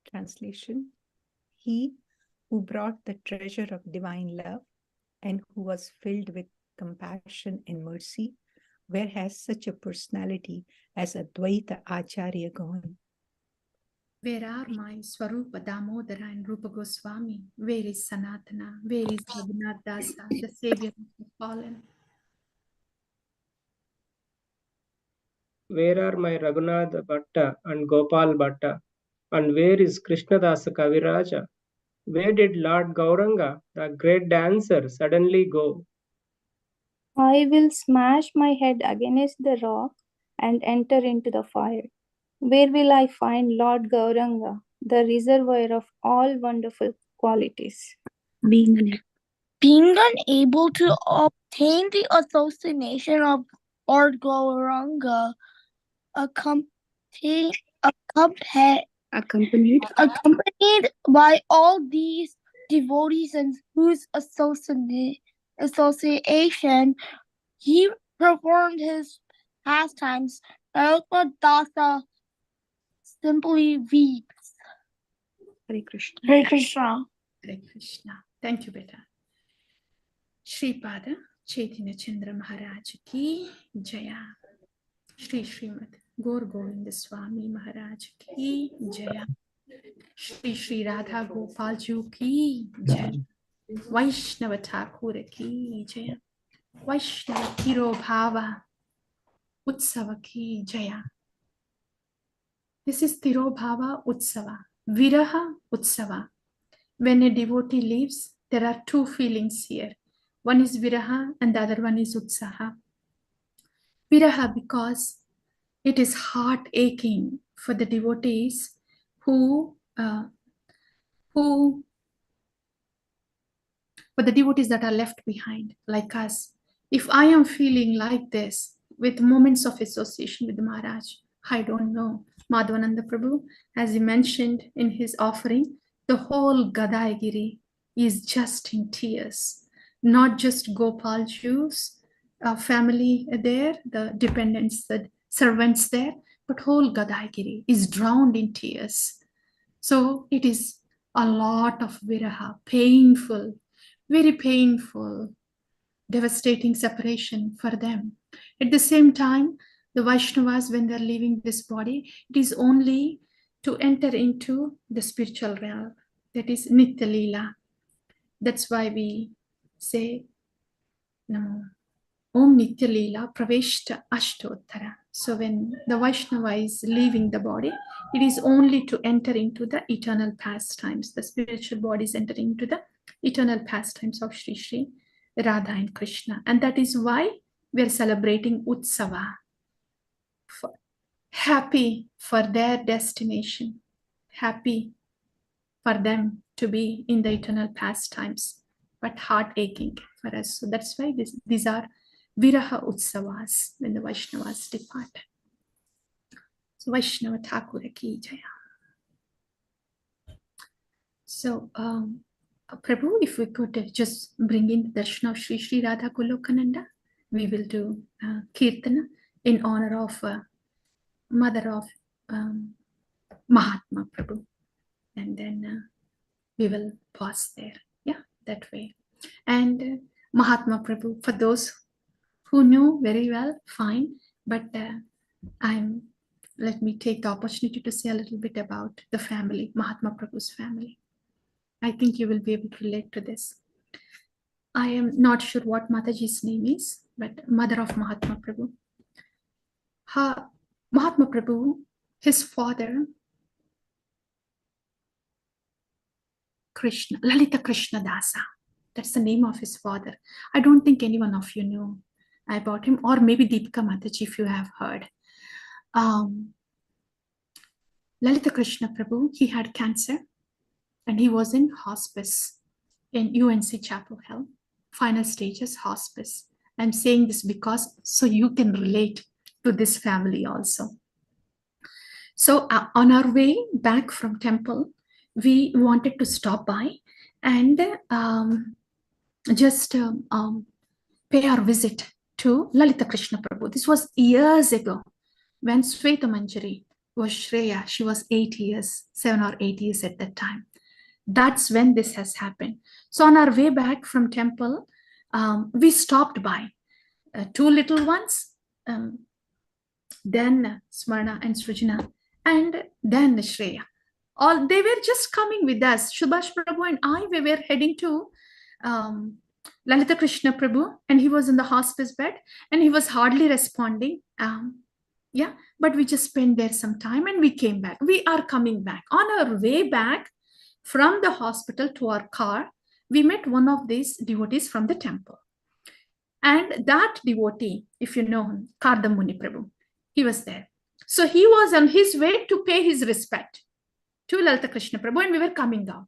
C: Translation: He who brought the treasure of divine love and who was filled with compassion and mercy, where has such a personality as Advaita Acharya gone?
A: Where are my Swarupa Damodara and Rupa Goswami? Where is Sanatana? Where is Raghunath Dasa, the savior of the fallen?
B: Where are my Raghunath Bhatta and Gopal Bhatta? And where is Krishnadasa Kaviraja? Where did Lord Gauranga, the great dancer, suddenly go?
D: I will smash my head against the rock and enter into the fire. Where will I find Lord Gauranga, the reservoir of all wonderful qualities?
F: Being unable to obtain the association of Lord Gauranga, accompanied by all these devotees and whose association he performed his pastimes, Narottam Dasa simply weeps.
A: Hare Krishna.
F: Hare Krishna.
A: Hare Krishna. Thank you, Beta. Sripada Chaitanya Chandra Maharaj ki Jaya. Shri Srimad Gaur Govinda Swami Maharaj ki Jaya. Shri Shri Radha Gopal Ju ki Jaya. Vaishnava Thakur ki Jaya. Vaishnava Tirobhava Utsava ki Jaya. This is Tirobhava Utsava, Viraha Utsava. When a devotee leaves, there are two feelings here. One is Viraha and the other one is Utsaha. Viraha because it is heart aching for the devotees for the devotees that are left behind, like us. If I am feeling like this with moments of association with the Maharaj, I don't know. Madhvananda Prabhu, as he mentioned in his offering, the whole Gadaigiri is just in tears. Not just Gopal Jews, family there, the dependents, the servants there, but whole Gadaigiri is drowned in tears. So it is a lot of viraha, painful, very painful, devastating separation for them. At the same time, the Vaishnavas, when they're leaving this body, it is only to enter into the spiritual realm. That is Nitya Leela. That's why we say, Namo Om Nitya Leela Praveshta Ashtottara. So when the Vaishnava is leaving the body, it is only to enter into the eternal pastimes. The spiritual body is entering into the eternal pastimes of Sri Sri Radha and Krishna. And that is why we are celebrating Utsava. Happy for their destination. Happy for them to be in the eternal pastimes, but heart aching for us. So that's why these are Viraha Utsavas when the Vaishnavas depart. So Vaishnava Thakur ki Jaya. So Prabhu, if we could just bring in the darshan of Sri Sri Radha Kulokananda, we will do Kirtana in honor of mother of Mahatma Prabhu. And then we will pause there. Yeah, that way. And Mahatma Prabhu, for those who know very well, fine. But let me take the opportunity to say a little bit about the family, Mahatma Prabhu's family. I think you will be able to relate to this. I am not sure what Mataji's name is, but mother of Mahatma Prabhu. Mahatma Prabhu, his father, Krishna, Lalita Krishna Dasa. That's the name of his father. I don't think any one of you know about him, or maybe Deepika Mataji if you have heard. Lalita Krishna Prabhu, he had cancer and he was in hospice in UNC Chapel Hill, final stages hospice. I'm saying this because so you can relate to this family also. So on our way back from temple, we wanted to stop by and just pay our visit to Lalita Krishna Prabhu. This was years ago when Sweta Manjari was Shreya. She was 7 or 8 years at that time. That's when this has happened. So on our way back from temple, we stopped by 2 little ones, then Smarna and Srujana, and then Shreya. All they were just coming with us. Subhash Prabhu and I, we were heading to Lalita Krishna Prabhu, and he was in the hospice bed, and he was hardly responding. Yeah, but we just spent there some time, and we came back. We are coming back. On our way back from the hospital to our car, we met one of these devotees from the temple. And that devotee, if you know him, Kardamuni Prabhu, he was there. So he was on his way to pay his respect to Lalita Krishna Prabhu, and we were coming out.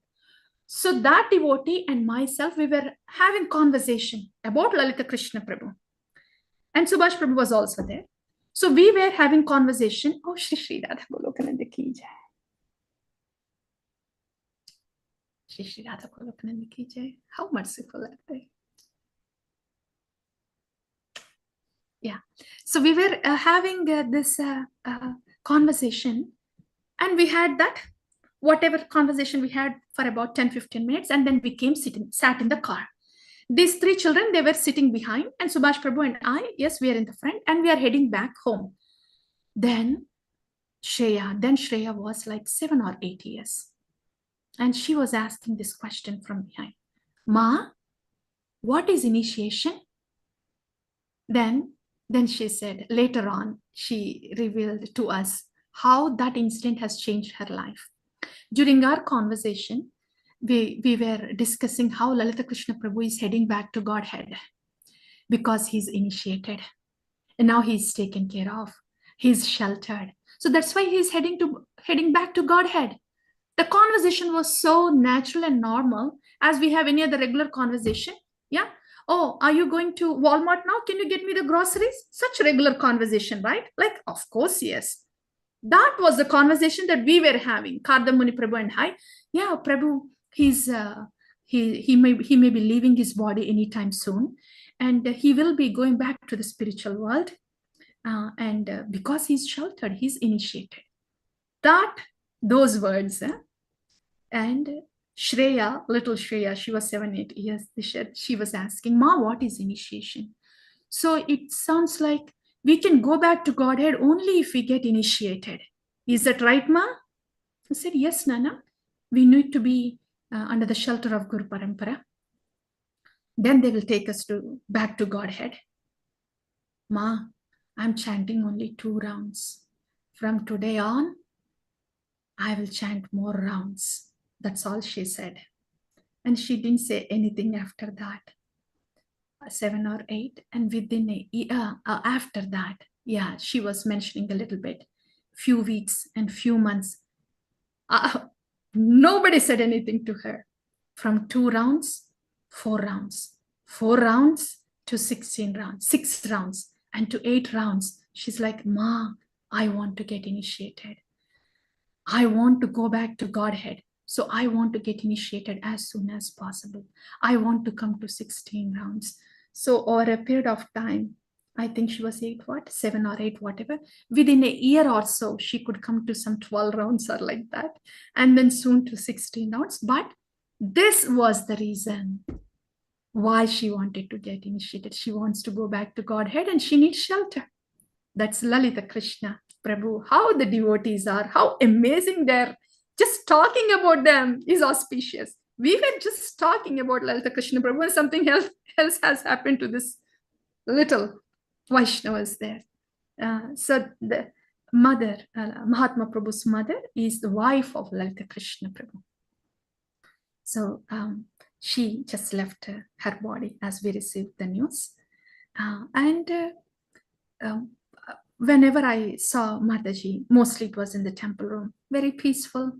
A: So that devotee and myself, we were having conversation about Lalita Krishna Prabhu. And Subhash Prabhu was also there. So we were having conversation. Oh, Shri Sri Radha Golokananda ki jai. Shri Sri Radha Golokananda ki jai. How merciful are they? Yeah. So we were having this conversation, and we had that whatever conversation we had for about 10-15 minutes, and then we sat in the car. These 3 children, they were sitting behind, and Subhash Prabhu and I, yes, we are in the front, and we are heading back home. Then Shreya was like 7 or 8 years, and she was asking this question from behind. Ma, what is initiation? Then she said, later on, she revealed to us how that incident has changed her life. During our conversation, we were discussing how Lalita Krishna Prabhu is heading back to Godhead because he's initiated. And now he's taken care of. He's sheltered. So that's why he's heading back to Godhead. The conversation was so natural and normal as we have any other regular conversation. Yeah. Oh, are you going to Walmart now? Can you get me the groceries? Such regular conversation, right? Like, of course, yes. That was the conversation that we were having, Kardamuni Prabhu and I. Yeah, Prabhu, he may be leaving his body anytime soon, and he will be going back to the spiritual world. And because he's sheltered, he's initiated. Those words. And Shreya, little Shreya, she was 7-8 years. She was asking, Ma, what is initiation? So it sounds like we can go back to Godhead only if we get initiated. Is that right, Ma? I said, yes, Nana. We need to be under the shelter of Guru Parampara. Then they will take us back to Godhead. Ma, I'm chanting only 2 rounds. From today on, I will chant more rounds. That's all she said. And she didn't say anything after that. 7 or 8. And within a year after that, yeah, she was mentioning a little bit. Few weeks and few months. Nobody said anything to her. From 2 rounds, 4 rounds. 4 rounds to 16 rounds. 6 rounds. And to 8 rounds. She's like, Ma, I want to get initiated. I want to go back to Godhead. So I want to get initiated as soon as possible. I want to come to 16 rounds. So over a period of time, I think she was 7 or 8, whatever. Within a year or so, she could come to some 12 rounds or like that. And then soon to 16 rounds. But this was the reason why she wanted to get initiated. She wants to go back to Godhead and she needs shelter. That's Lalita Krishna, Prabhu. How the devotees are, how amazing they're. Just talking about them is auspicious. We were just talking about Lalita Krishna Prabhu and something else has happened to this little Vaishnavas there. So the mother, Mahatma Prabhu's mother, is the wife of Lalita Krishna Prabhu. So she just left her body as we received the news. Whenever I saw Mataji, mostly it was in the temple room, very peaceful,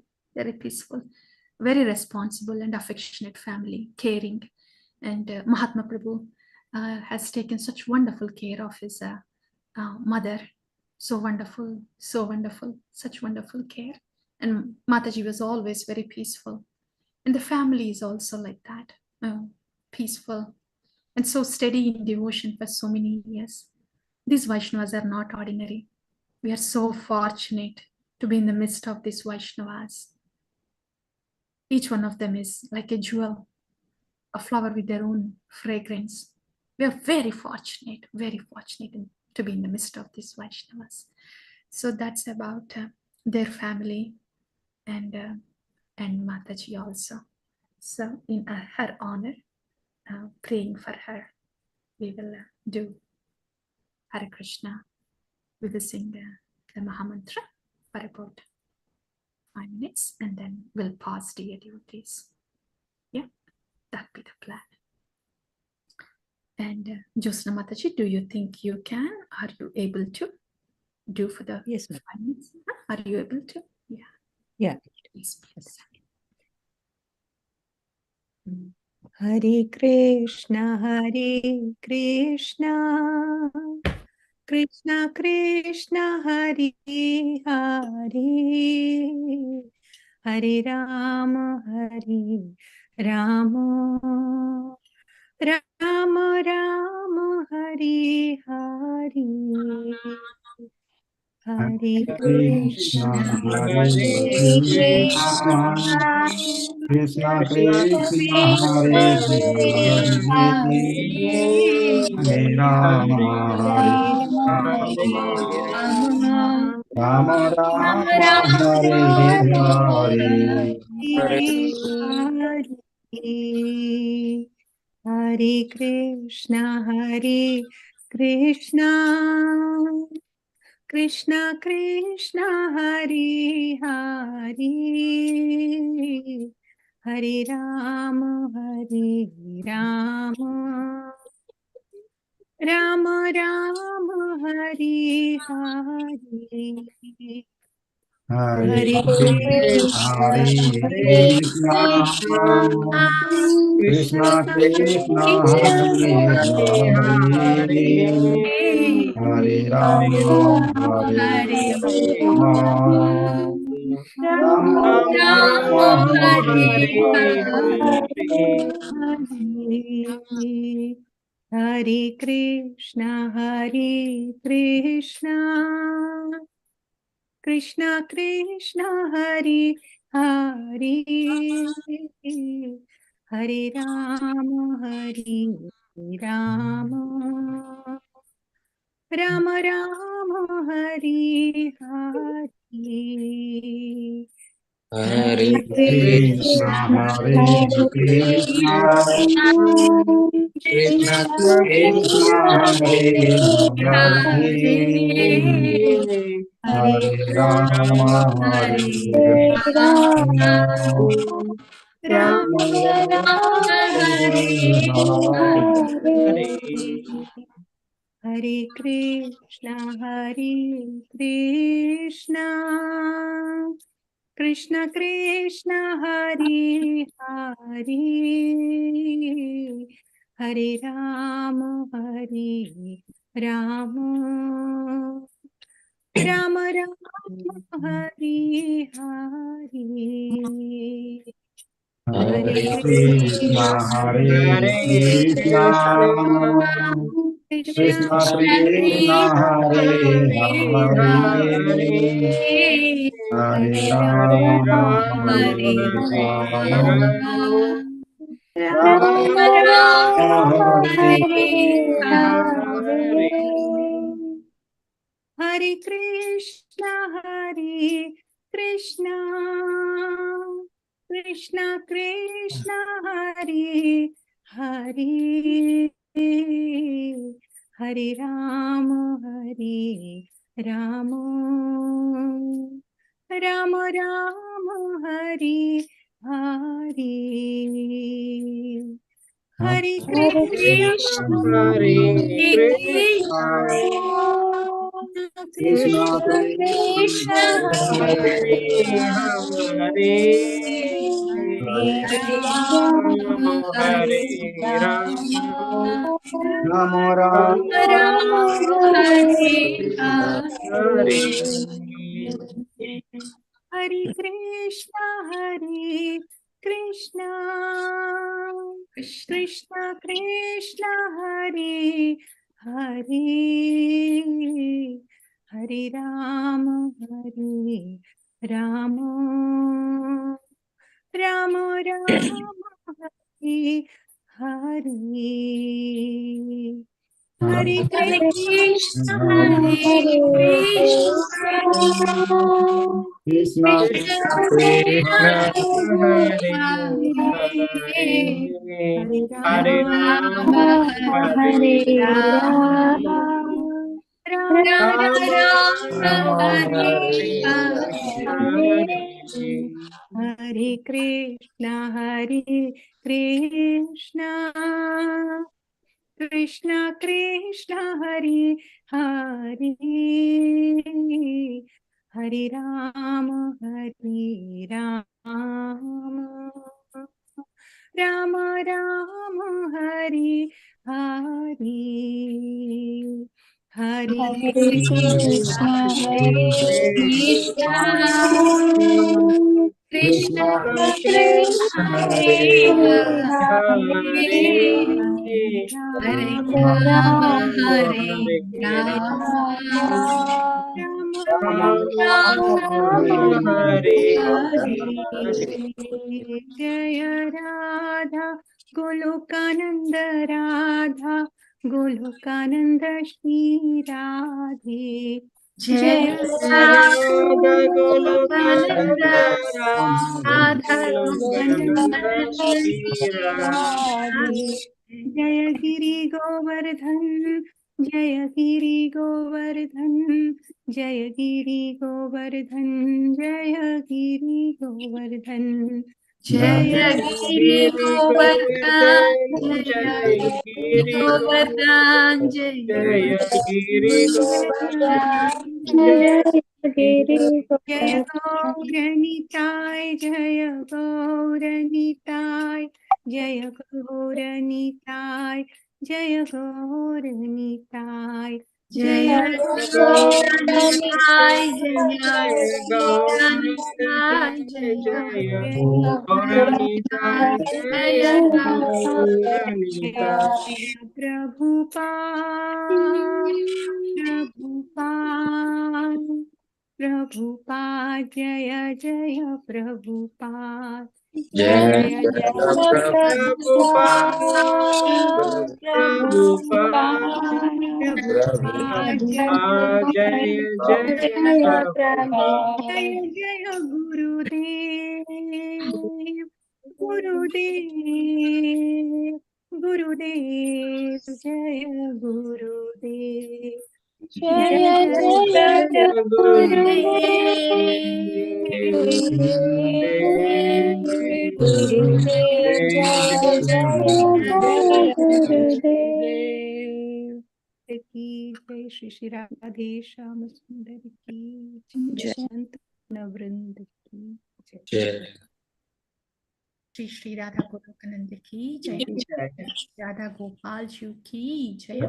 A: very responsible and affectionate family, caring. And Mahatma Prabhu has taken such wonderful care of his mother. So wonderful, such wonderful care. And Mataji was always very peaceful. And the family is also like that, peaceful and so steady in devotion for so many years. These Vaishnavas are not ordinary. We are so fortunate to be in the midst of these Vaishnavas. Each one of them is like a jewel, a flower with their own fragrance. We are very fortunate to be in the midst of these Vaishnavas. So that's about their family and Mataji also. So in her honor, praying for her, we will do Hare Krishna. We will sing the Mahamantra for about 5 minutes and then we'll pause, dear devotees. Yeah, that'll be the plan. And Josna Mataji, do you think you can? Are you able to do for the 5 minutes? Are you able to? Yeah.
C: Yeah.
A: Please.
C: Hare Krishna, Krishna Krishna, Hare Hare, Hare Rama, Rama, Rama Rama, Hare Hare. Hare Krishna,
E: Hare Krishna, Krishna Krishna, Hare Hare, Hare Rama, Hare Rama, Rama Rama, Hare Hare.
C: Hare Krishna, Krishna Krishna, Hare Hare, Hare Rama, Rama Rama, Hare Hare.
E: Hare Krishna, Krishna Krishna, Hare Hare, Hare Rama, Hare Rama, Rama Rama, Hare Hare.
C: Hare Krishna, Krishna Krishna, Hare Hare, Hare Rama, Rama Rama, Hare Hare.
E: Hare Krishna, Krishna Krishna, Hare Hare, Hare Rama, Hare Rama,
C: Rama Hare Krishna, Krishna Krishna, Hare Hare, Hare Rama, Rama Rama, Hari
E: Hare Krishna, Hare
B: Hare
E: Krishna,
B: Krishna,
E: Krishna Krishna,
B: Krishna
E: Hare
B: Hare
E: Hare,
B: Hare,
E: Hare
B: Hare
E: Rama,
B: Rama,
E: Hare
B: Hare
E: Rama,
B: Rama,
E: Rama
B: Rama Rama,
E: Hare
B: Hare Hare.
C: Hare Krishna, Hare Krishna, Krishna Krishna, Hare Hare, Hare Rama, Hare Rama, Rama Rama, Hare Hare. Hare
F: Hare
C: Krishna,
F: Krishna,
B: Hare
F: Hare
B: Krishna,
E: Krishna
F: Krishna,
B: Krishna
F: Krishna,
E: Krishna,
B: Krishna,
E: Hare
B: Hare Hare,
F: Hare
B: Hare
F: Rama,
B: Rama,
F: Hare
B: Hare Rama,
F: Rama,
E: Rama
B: Rama
F: Rama, Hare
B: Rama,
F: Hare.
B: Hare.
C: Hare Krishna, Hare Krishna, Krishna Krishna, Hare Hare, Hare Rama, Hare Rama, Rama Rama, Hare Hare. Hare
F: Hare
C: Krishna,
F: Krishna,
C: Hare
F: Hare
C: Krishna,
F: Krishna,
E: Krishna
F: Krishna,
C: Krishna
F: Krishna,
B: Krishna
C: Krishna,
B: Hare
C: Hare
B: Hare,
C: Hare
B: Hare
C: Rama,
F: Rama,
B: Rama,
F: Hare
B: Hare
F: Rama,
B: Rama,
C: Rama
B: Rama
C: Rama,
B: Rama,
C: Hare
B: Hare
F: Hare.
B: Hare.
C: Hare Krishna, Hare Krishna, Krishna Krishna, Hare Hare, Hare Rama, Hare Rama, Rama Rama, Hare Hare, Hare
F: Hare
C: Krishna,
F: Krishna, Hare
B: Krishna,
F: Krishna,
E: Krishna
B: Krishna
F: Krishna,
B: Krishna,
F: Krishna,
B: Hare
F: Hare
B: Hare,
F: Hare,
C: Hare
F: Hare
C: Rama,
F: Rama,
B: Hare
F: Rama,
C: Rama
B: Rama,
F: Rama,
B: Hare Hare.
C: Hare, Jaya Radha, Golokananda Radha, Golokananda Shri Radhe,
A: Jai
C: Jaya
B: Radha
A: Ramananda,
B: Golokananda Radha
A: Radha
B: Golokananda
A: Govinda,
B: Shri
C: Radhe, Jaya Giri Govardhan, Jaya Giri Govardhan, Jaya Giri Govardhan, Jaya Giri Govardhan, Jaya
A: Jaya Giri
B: Giri
A: Govardhan,
B: Govardhan,
A: Jaya
B: Jaya
A: Giri
B: Giri
A: Govardhan,
B: Govardhan,
A: Jaya
B: Jaya Giri
C: Jaya
B: Govardhan,
F: Jaya
B: Jaya
F: Giri
C: Jaya
F: Govardhan.
C: Gauranitai, Jaya Gauranitai, Jaya Gauranitai, Jaya Gauranitai,
A: Jaya
C: Jaya
A: Gauranitai, Jaya
B: Jaya
A: Gauranitai, Jaya
B: Jaya
A: Gauranitai,
B: Gauranitai,
A: Jaya
B: Jaya
C: Jaya
B: Gauranitai.
C: Prabhupada, Prabhupada, Prabhupada, Jaya Jaya Prabhupada,
E: Jai
C: Jaya
F: Jaya
C: Jaya
B: Prabhupada,
F: Prabhupada,
B: Prabhupada,
F: Prabhupada,
C: Prabhupada,
B: Prabhupada,
C: Jaya
B: Jaya Jaya
F: Jaya
B: Prabhupada.
C: Jaya
F: Prabhupada.
C: Jaya Gurudev, Gurudev, Gurudev, Jaya Gurudev, Jaya
F: Jaya
C: Jaya
F: Jaya
B: Gurudev,
F: Gurudev, Gurudev,
B: Jai
F: Jaya Jaya Jaya Gurudev.
C: Gurudev की जय श्री श्री राधे श्याम सुंदर की जय,
F: Jai.
C: संत नवृंद की जय।
E: Jai.
A: Shri Shri Radha Golokananda ki Jai, Radha Gopal Ji ki Jai,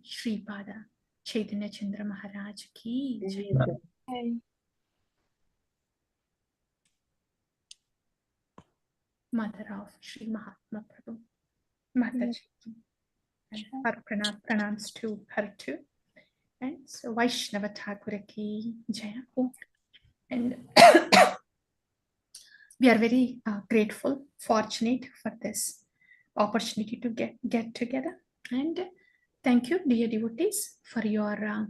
A: Shripada. Chaitanya Chandra Maharaj ki jai.
D: Jai.
A: Mother of Sri Mahatma Prabhu, Mataji. And our pranams to her too. And so Vaishnava Thakura ki jaya. And we are very grateful, fortunate for this opportunity to get together. And thank you, dear devotees, for your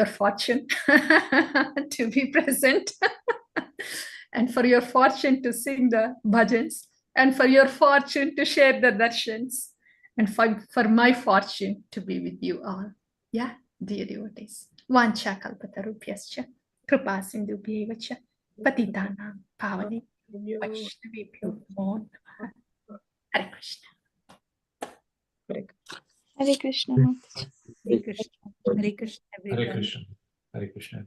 A: fortune to be present and for your fortune to sing the bhajans and for your fortune to share the darshans and for my fortune to be with you all. Yeah, dear devotees. Vancha kalpatarubhyascha kripa sindhubhyeva cha patitanam pavane vaishnavebhyo namo namaha. Hare Krishna.
D: Hare Krishna.
C: Hare Krishna. Hare Krishna,
G: Hare
C: everyone.
G: Krishna. Hare Krishna.